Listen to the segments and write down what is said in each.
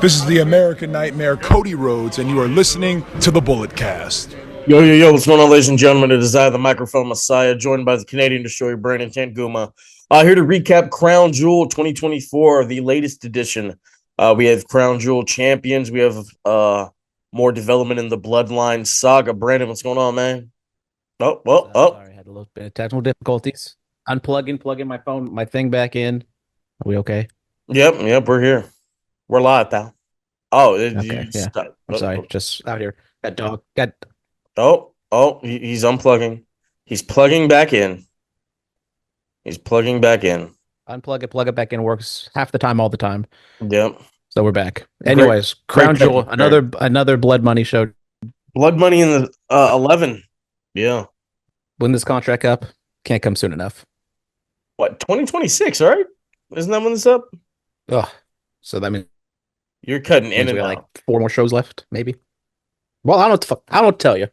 This is the American Nightmare, Cody Rhodes, and you are listening to the Bullet Cast. Yo, what's going on, ladies and gentlemen? It is I, the Microphone Messiah, joined by the Canadian Destroyer, Brandon Tanguma. Here to recap Crown Jewel 2024, the latest edition. We have Crown Jewel champions. We have more development in the Bloodline saga. Brandon, what's going on, man? Sorry, I had a little bit of technical difficulties. Plugging my phone, my thing back in. Are we okay? Yep, we're here. We're live, pal. Oh, Okay, yeah. I'm sorry, just out here. That dog. He's unplugging. He's plugging back in. Unplug it, plug it back in. Works half the time, all the time. Yep. So we're back. Anyways, Crown Jewel, another Blood Money show. Blood Money in the 11. Yeah. When this contract up, can't come soon enough. What, 2026, right? Isn't that when it's up? Oh, so that means you're cutting in and we got out. like 4 more shows left, maybe. Well, I don't tell you.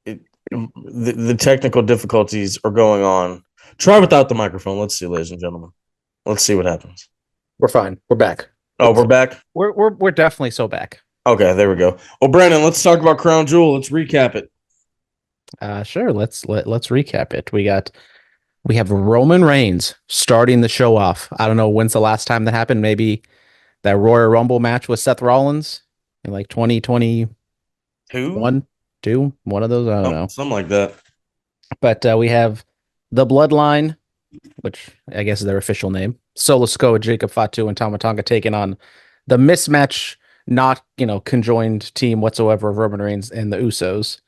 The technical difficulties are going on. Try without the microphone. Let's see, ladies and gentlemen. Let's see what happens. We're fine. We're back. Oh, we're back? We're definitely so back. Okay, there we go. Well, Brandon, let's talk about Crown Jewel. Let's recap it. Sure. Let's recap it. We have Roman Reigns starting the show off. I don't know when's the last time that happened. Maybe that Royal Rumble match with Seth Rollins in like 2022, one of those. I don't know, something like that. But we have the Bloodline, which I guess is their official name. Solo Sikoa, Jacob Fatu, and Tama Tonga taking on the mismatch, not conjoined team whatsoever of Roman Reigns and the Usos.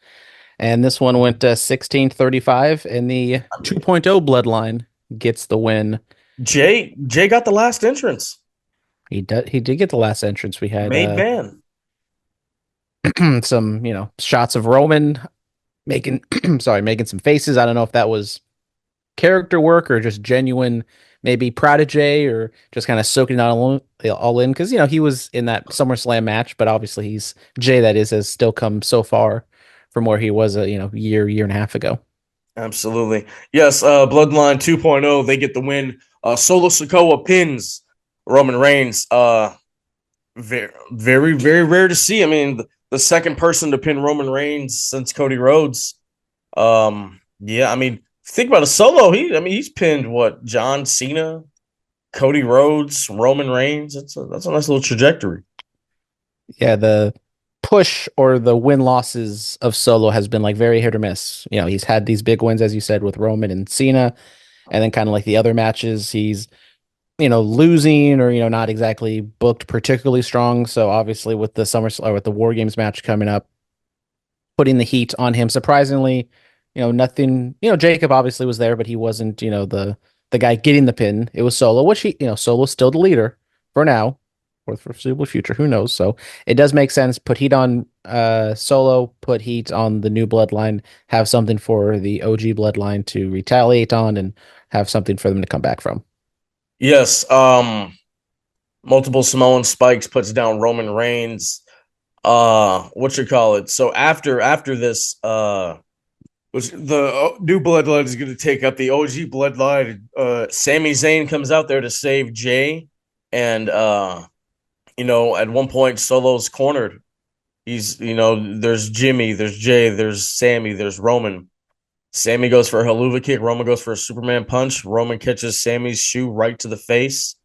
And this one went 16-35, and the 2.0 Bloodline gets the win. Jay got the last entrance. He did get the last entrance. We had made man. some shots of Roman making some faces. I don't know if that was character work or just genuine, maybe proud of Jay, or just kind of soaking it all in, because he was in that SummerSlam match, but obviously he's Jay, that has still come so far from where he was a year and a half ago. Absolutely. Yes, Bloodline 2.0, they get the win. Solo Sikoa pins Roman Reigns. Very, very, very rare to see. I mean, the second person to pin Roman Reigns since Cody Rhodes. Yeah, I mean, think about a Solo. He's pinned what? John Cena, Cody Rhodes, Roman Reigns. That's a nice little trajectory. Yeah, the push or the win-losses of Solo has been like very hit or miss. He's had these big wins, as you said, with Roman and Cena, and then kind of like the other matches, he's losing or not exactly booked particularly strong. So obviously with the with the War Games match coming up, putting the heat on him. Surprisingly, nothing. Jacob obviously was there, but he wasn't the guy getting the pin. It was Solo, which Solo's still the leader for now, or the foreseeable future. Who knows? So it does make sense. Put heat on Solo. Put heat on the new Bloodline. Have something for the OG Bloodline to retaliate on, and have something for them to come back from. Yes. Multiple Samoan spikes puts down Roman Reigns. So after this, which the new Bloodline is going to take up the OG Bloodline. Sami Zayn comes out there to save Jay, and at one point Solo's cornered. He's there's Jimmy, there's Jay, there's Sami, there's Roman. Sami goes for a haluva kick. Roman goes for a Superman punch. Roman catches Sami's shoe right to the face.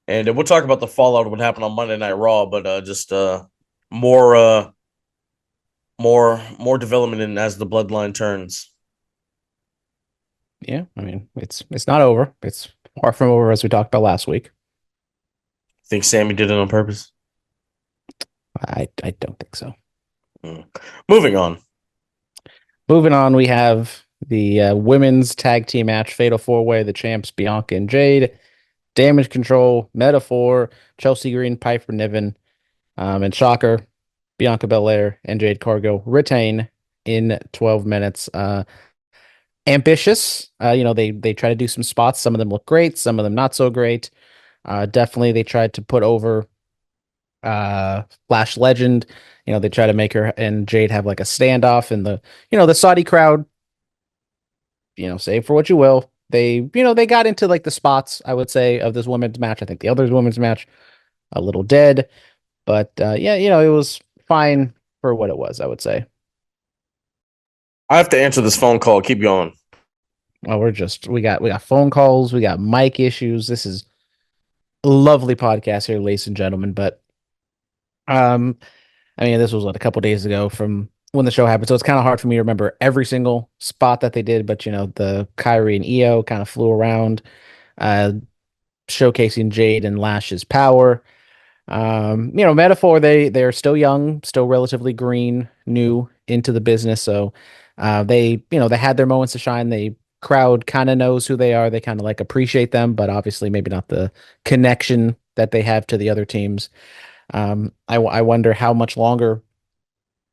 And we'll talk about the fallout of what happened on Monday Night Raw, but just more development in as the Bloodline turns. Yeah, I mean, it's not over. It's far from over, as we talked about last week. Think Sami did it on purpose? I don't think so. Moving on, we have the women's tag team match, Fatal 4-Way, the champs, Bianca and Jade, Damage Control, Metaphor, Chelsea Green, Piper Niven, and shocker, Bianca Belair and Jade Cargill retain in 12 minutes. Ambitious. They try to do some spots. Some of them look great, some of them not so great. Definitely they tried to put over Flash Legend. They try to make her and Jade have like a standoff, and the Saudi crowd, say for what you will. They got into like the spots, I would say, of this women's match. I think the other women's match a little dead. But yeah, it was fine for what it was, I would say. I have to answer this phone call. Keep going. Well, we got phone calls, we got mic issues. This is a lovely podcast here, ladies and gentlemen. But um, I mean, this was what, a couple days ago from when the show happened, so it's kind of hard for me to remember every single spot that they did. But the Kyrie and Io kind of flew around, uh, showcasing Jade and Lash's power. Metaphor, they're still young, still relatively green, new into the business. So they had their moments to shine. The crowd kind of knows who they are. They kind of like appreciate them, but obviously maybe not the connection that they have to the other teams. I wonder how much longer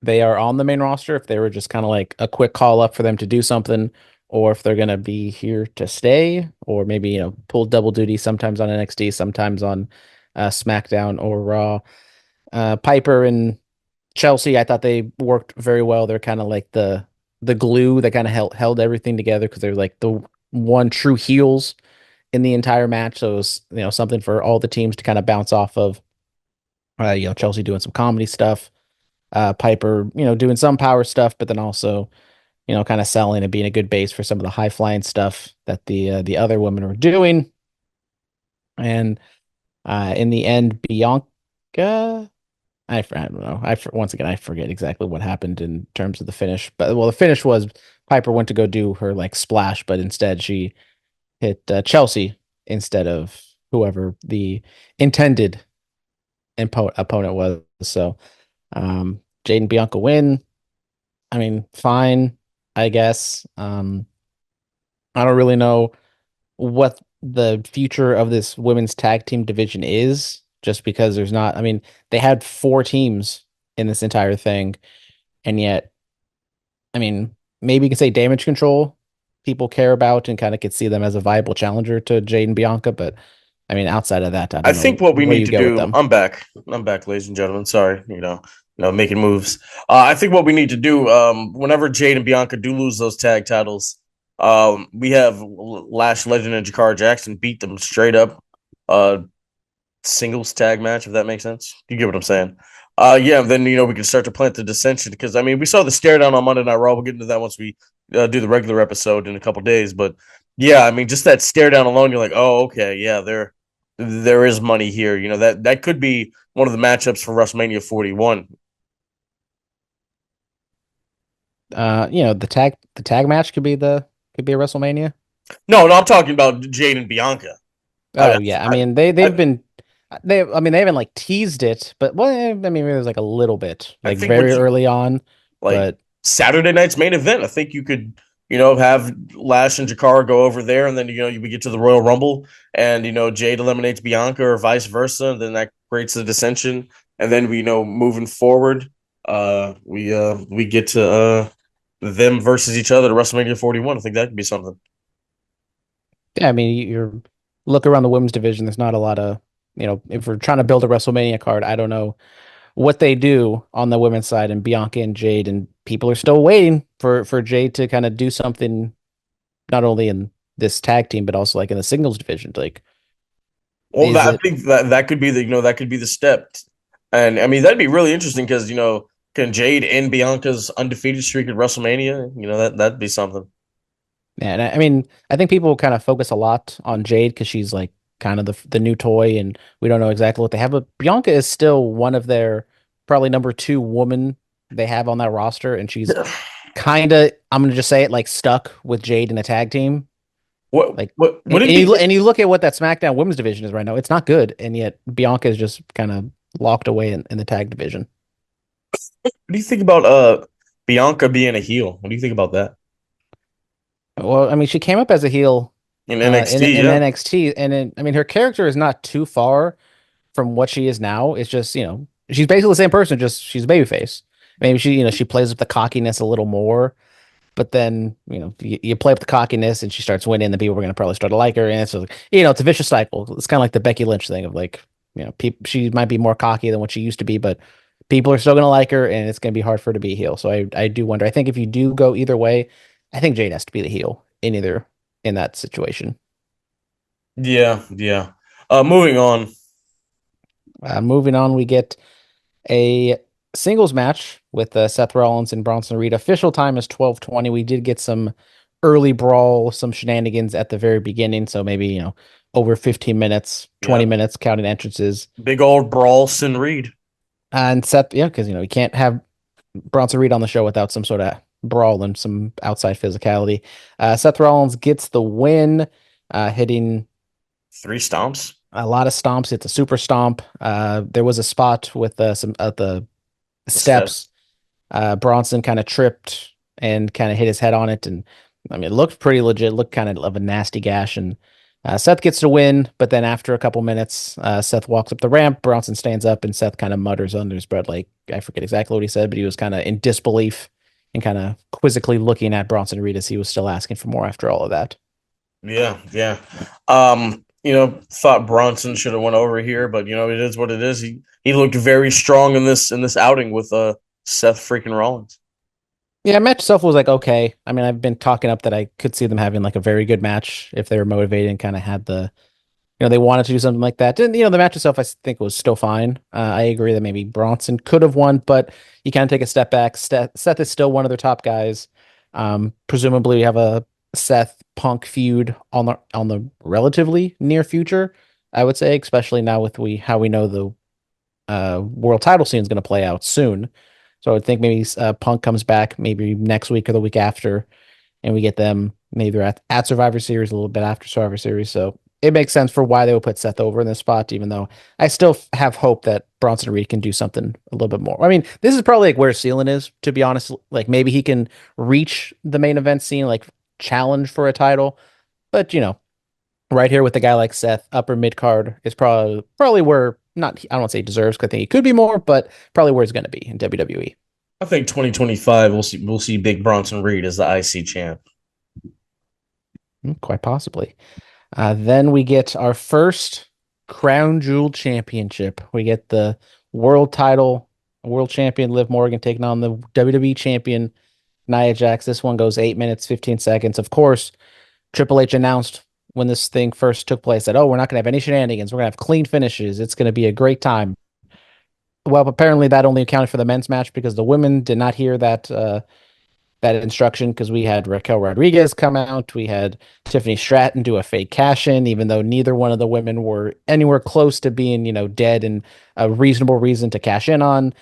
they are on the main roster, if they were just kind of like a quick call up for them to do something, or if they're gonna be here to stay, or maybe pull double duty sometimes on NXT, sometimes on SmackDown or Raw. Piper and Chelsea, I thought they worked very well. They're kind of like the glue that kind of held everything together because they're like the one true heels in the entire match. So it was something for all the teams to kind of bounce off of. Chelsea doing some comedy stuff, Piper doing some power stuff, but then also kind of selling and being a good base for some of the high flying stuff that the other women were doing. And in the end, Bianca. I don't know. Once again, I forget exactly what happened in terms of the finish. But well, the finish was Piper went to go do her like splash, but instead she hit Chelsea instead of whoever the intended opponent was. So Jade and Bianca win. I mean, fine, I guess. I don't really know what the future of this women's tag team division is, just because there's not, I mean, they had four teams in this entire thing, and yet, I mean, maybe you can say Damage Control people care about and kind of could see them as a viable challenger to Jade and Bianca, but I mean, outside of that, I I don't know think what we where need you to go with do. them. I'm back. I'm back, ladies and gentlemen. Sorry, making moves. I think what we need to do. Whenever Jade and Bianca do lose those tag titles, we have Lash Legend and Jakar Jackson beat them straight up. Singles tag match, if that makes sense. You get what I'm saying? Yeah. Then we can start to plant the dissension because I mean we saw the stare down on Monday Night Raw. We'll get into that once we do the regular episode in a couple days. But yeah, I mean just that stare down alone, you're like, oh okay, yeah, there is money here. That could be one of the matchups for WrestleMania 41. The tag match could be a WrestleMania. No, no, I'm talking about Jade and Bianca. I, Oh yeah, I mean I, they haven't like teased it, but well, I mean maybe there's like a little bit, I like think what very you early on, like but Saturday night's main event. I think you could, have Lash and Jakara go over there, and then we get to the Royal Rumble, and Jade eliminates Bianca or vice versa, and then that creates the dissension, and then we moving forward, we get to them versus each other to WrestleMania 41. I think that could be something. yeah, I mean you're look around the women's division. There's not a lot of if we're trying to build a WrestleMania card, I don't know what they do on the women's side and Bianca and Jade, and people are still waiting for Jade to kind of do something not only in this tag team but also like in the singles division. Like, Well, is I it? think that could be that could be the step, and I mean that'd be really interesting because can Jade end Bianca's undefeated streak at WrestleMania? That'd be something. Yeah, and I mean, I think people kind of focus a lot on Jade because she's like kind of the new toy, and we don't know exactly what they have. But Bianca is still one of their probably number two woman they have on that roster, and she's kind of, I'm gonna just say it, like stuck with Jade in a tag team. What Like, what and, would it and be? you and you look at what that SmackDown Women's division is right now; it's not good, and yet Bianca is just kind of locked away in the tag division. What do you think about Bianca being a heel? What do you think about that Well, I mean, she came up as a heel in in NXT? in Yeah, NXT, and I mean, her character is not too far from what she is now. It's just, she's basically the same person, just she's a babyface. Maybe she plays with the cockiness a little more, but then, you play up the cockiness and she starts winning, the people are going to probably start to like her. And it's like, it's a vicious cycle. It's kind of like the Becky Lynch thing of like, she might be more cocky than what she used to be, but people are still going to like her and it's going to be hard for her to be a heel. So I do wonder. I think if you do go either way, I think Jade has to be the heel in that situation. yeah, yeah. Moving on. Moving on, we get A singles match with Seth Rollins and Bronson Reed. Official time is 12:20. We did get some early brawl, some shenanigans at the very beginning, so maybe, over 15 minutes, 20 Yeah. minutes counting entrances. Big old Brawlson Reed. And Seth, yeah, because you can't have Bronson Reed on the show without some sort of brawl and some outside physicality. Seth Rollins gets the win, hitting 3 stomps. a lot of stomps. It's a super stomp. There was a spot with some the The steps. steps. Bronson kind of tripped and kind of hit his head on it, and I mean, it looked pretty legit. Looked kind of a nasty gash, and Seth gets to win. But then after a couple minutes, Seth walks up the ramp. Bronson stands up, and Seth kind of mutters under his breath, like I forget exactly what he said, but he was kind of in disbelief and kind of quizzically looking at Bronson Reed as he was still asking for more after all of that. Yeah, yeah. Thought Bronson should have went over here, but it is what it is. He looked very strong in this outing with Seth freaking Rollins. Yeah, match itself was like okay. I mean, I've been talking up that I could see them having like a very good match if they were motivated and kind of had they wanted to do something like that. And the match itself, I think, was still fine. I agree that maybe Bronson could have won, but you kind of take a step back. Seth is still one of their top guys. Presumably, you have a Seth Punk feud on the relatively near future, I would say, especially now with how we know the world title scene is going to play out soon. So I would think maybe Punk comes back maybe next week or the week after, and we get them maybe at Survivor Series, a little bit after Survivor Series. So it makes sense for why they would put Seth over in this spot, even though I still have hope that Bronson Reed can do something a little bit more. I mean, this is probably like where his ceiling is, to be honest. Like maybe he can reach the main event scene, like challenge for a title. But right here with a guy like Seth, upper mid card is probably where not I don't want to say he deserves, because I think he could be more, but probably where he's going to be in WWE. I think 2025 we'll see Big Bronson Reed as the IC champ. Quite possibly. Then we get our first crown jewel championship. We get the world title, world champion Liv Morgan taking on the WWE champion Nia Jax. This one goes 8 minutes, 15 seconds. Of course, Triple H announced when this thing first took place that, oh, we're not going to have any shenanigans. We're going to have clean finishes. It's going to be a great time. Well, apparently that only accounted for the men's match because the women did not hear that instruction, because we had Raquel Rodriguez come out. We had Tiffany Stratton do a fake cash in, even though neither one of the women were anywhere close to being, dead and a reasonable reason to cash in on.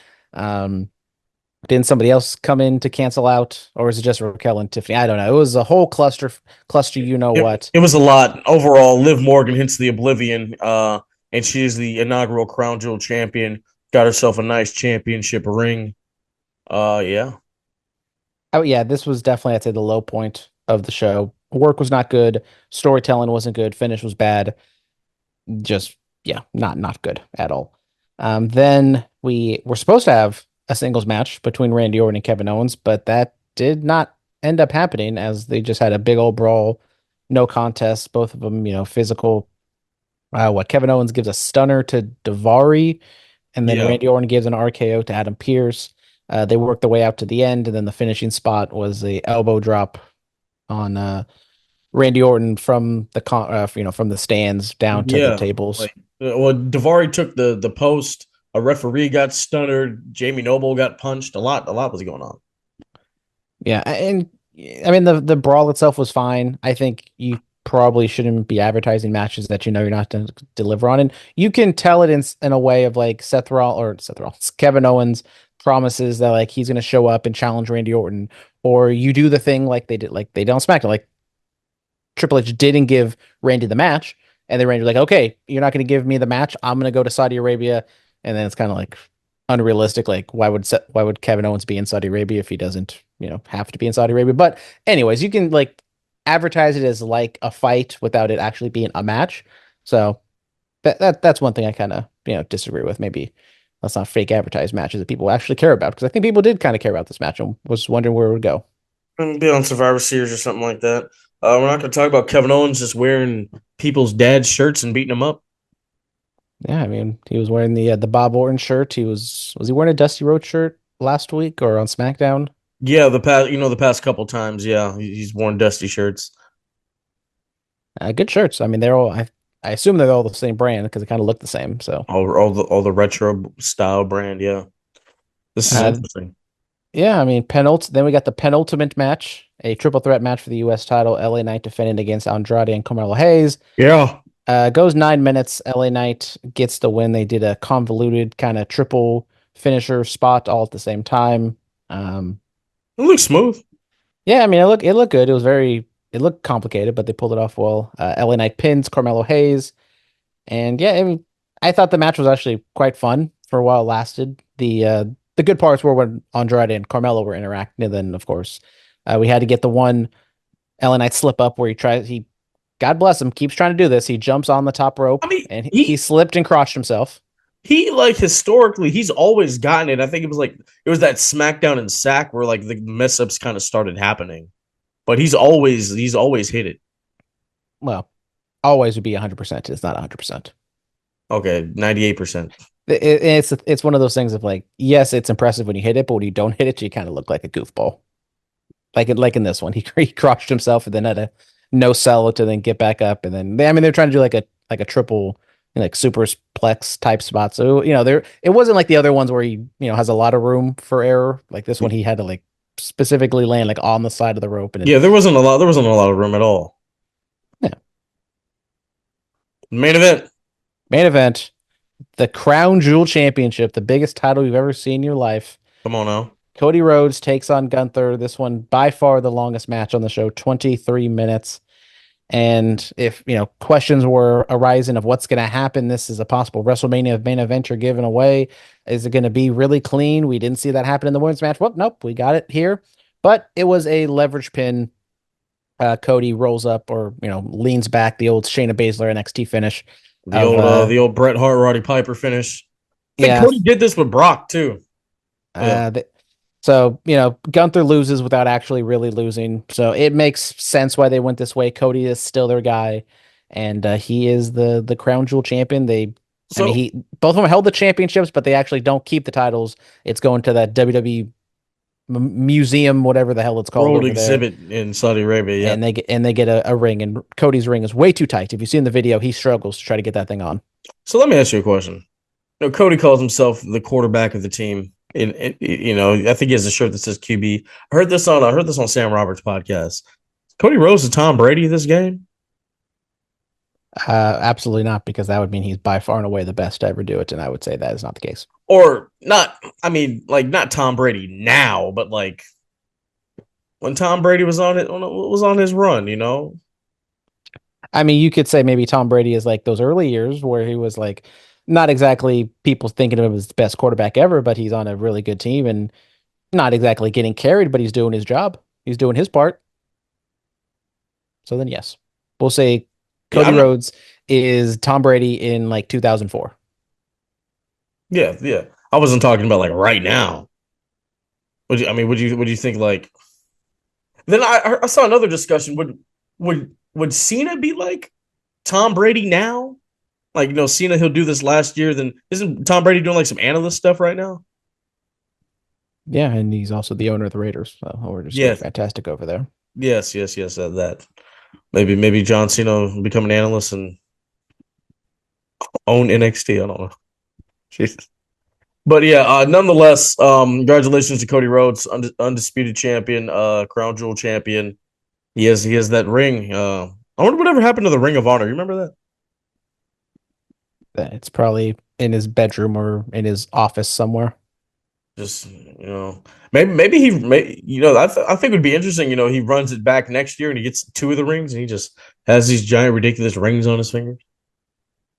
Didn't somebody else come in to cancel out, or is it just Raquel and Tiffany? I don't know. It was a whole cluster, what. It was a lot. Overall, Liv Morgan hits the Oblivion, and she is the inaugural Crown Jewel champion. Got herself a nice championship ring. Yeah. Oh yeah, this was definitely, I'd say, the low point of the show. Work was not good. Storytelling wasn't good. Finish was bad. Just yeah, not good at all. Then we were supposed to have a singles match between Randy Orton and Kevin Owens, but that did not end up happening, as they just had a big old brawl, no contest. Both of them, physical. Kevin Owens gives a stunner to Davari, and then Yeah. Randy Orton gives an RKO to Adam Pearce. They worked their way out to the end, and then the finishing spot was the elbow drop on Randy Orton from from the stands down to the Yeah. tables. Davari took the post. A referee got stunnered. Jamie Noble got punched. A lot was going on. Yeah, and I mean the brawl itself was fine. I think you probably shouldn't be advertising matches that you're not going to deliver on, and you can tell it in a way of like Seth Rollins, Kevin Owens promises that like he's going to show up and challenge Randy Orton, or you do the thing like they did on SmackDown, like Triple H didn't give Randy the match, and then Randy was like, okay, you're not going to give me the match. I'm going to go to Saudi Arabia, and then it's kind of like unrealistic. Like why would Kevin Owens be in Saudi Arabia if he doesn't have to be in Saudi Arabia? But anyways, you can like advertise it as like a fight without it actually being a match. So that's one thing I kind of disagree with. Maybe let's not fake advertise matches that people actually care about, because I think people did kind of care about this match and was wondering where it would go. Be on Survivor Series or something like that. We're not going to talk about Kevin Owens just wearing people's dad's shirts and beating them up. Yeah, I mean, he was wearing the Bob Orton shirt. Was he wearing a Dusty Rhodes shirt last week or on SmackDown? Yeah, the past couple times, yeah, he's worn Dusty shirts. Good shirts. I mean, they're all. I assume they're all the same brand because they kind of look the same. So All the retro style brand, yeah. This is interesting. Yeah, I mean, then we got the penultimate match, a triple threat match for the U.S. title. LA Knight defending against Andrade and Carmelo Hayes. Yeah. Goes 9 minutes. LA Knight gets the win. They did a convoluted kind of triple finisher spot all at the same time. It looks smooth. Yeah, I mean, it looked good. It looked complicated, but they pulled it off well. LA Knight pins Carmelo Hayes. And yeah, I mean, I thought the match was actually quite fun for a while it lasted. The good parts were when Andrade and Carmelo were interacting, and then of course we had to get the one LA Knight slip up where God bless him, keeps trying to do this. He jumps on the top rope I mean, and he slipped and crotched himself. He like historically, he's always gotten it. I think it was that SmackDown and Sack where like the mess ups kind of started happening, but he's always hit it. Well, always would be 100%. It's not 100%. Okay, 98%. It's one of those things of like, yes, it's impressive when you hit it, but when you don't hit it, you kind of look like a goofball. Like in this one, he crotched himself and then had a no sell to then get back up, and then they're trying to do like a triple like superplex type spot. So it wasn't like the other ones where he has a lot of room for error. Like this one, he had to like specifically land like on the side of the rope, and there wasn't a lot of room at all. Yeah. Main event. The Crown Jewel Championship, the biggest title you've ever seen in your life. Come on now. Cody Rhodes takes on Gunther. This one by far the longest match on the show, 23 minutes. And if questions were arising of what's going to happen, this is a possible WrestleMania main event you're giving away. Is it going to be really clean? We didn't see that happen in the women's match. Well, nope, we got it here. But it was a leverage pin. Cody rolls up or leans back, the old Shayna Baszler NXT finish. The old Bret Hart Roddy Piper finish. I think Cody did this with Brock too. So, Gunther loses without actually really losing. So it makes sense why they went this way. Cody is still their guy, and he is the Crown Jewel champion. Both of them held the championships, but they actually don't keep the titles. It's going to that WWE museum, whatever the hell it's called. World exhibit in Saudi Arabia, yeah. And they get a ring, and Cody's ring is way too tight. If you see in the video, he struggles to try to get that thing on. So let me ask you a question. Cody calls himself the quarterback of the team. I think he has a shirt that says QB. I heard this on Sam Roberts' podcast. Cody Rhodes is Tom Brady this game? Absolutely not, because that would mean he's by far and away the best to ever do it, and I would say that is not the case. Or not. I mean, like not Tom Brady now, but like when Tom Brady was on his run. I mean, you could say maybe Tom Brady is like those early years where he was like, not exactly people thinking of him as the best quarterback ever, but he's on a really good team and not exactly getting carried, but he's doing his job. He's doing his part. So then, yes, we'll say Cody Rhodes is Tom Brady in like 2004. Yeah. I wasn't talking about like right now. Would you think like? Then I saw another discussion. Would Cena be like Tom Brady now? Like, Cena, he'll do this last year. Then isn't Tom Brady doing like some analyst stuff right now? Yeah, and he's also the owner of the Raiders. So we're just fantastic over there. Yes. That maybe John Cena will become an analyst and own NXT. I don't know. Jesus. But yeah, nonetheless, congratulations to Cody Rhodes, undisputed champion, Crown Jewel champion. He has that ring. I wonder whatever happened to the Ring of Honor. You remember that? It's probably in his bedroom or in his office somewhere. Just maybe he I think it would be interesting. He runs it back next year and he gets 2 of the rings and he just has these giant ridiculous rings on his fingers.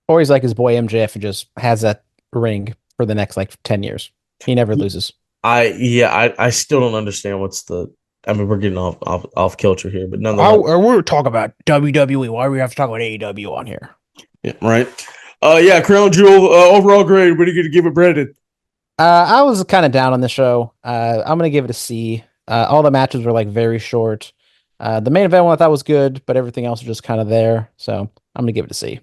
Or he's like his boy MJF and just has that ring for the next like 10 years. He never loses. I still don't understand we're getting off kilter here, but nonetheless, we're talking about WWE. Why do we have to talk about AEW on here? Yeah, right. Crown Jewel overall grade. What are you going to give it, Brandon? I was kind of down on the show. I'm going to give it a C. All the matches were like very short. The main event one I thought was good, but everything else was just kind of there. So I'm going to give it a C.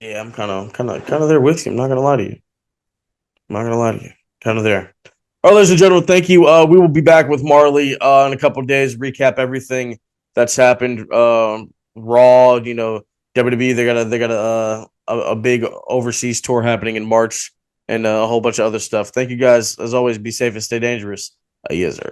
Yeah, I'm kind of there with you. I'm not going to lie to you. Kind of there. All right, ladies and gentlemen, thank you. We will be back with Marley in a couple of days. Recap everything that's happened. Raw, WWE. They got a big overseas tour happening in March. and a whole bunch of other stuff. Thank you guys. As always, be safe and stay dangerous. Yes, sir.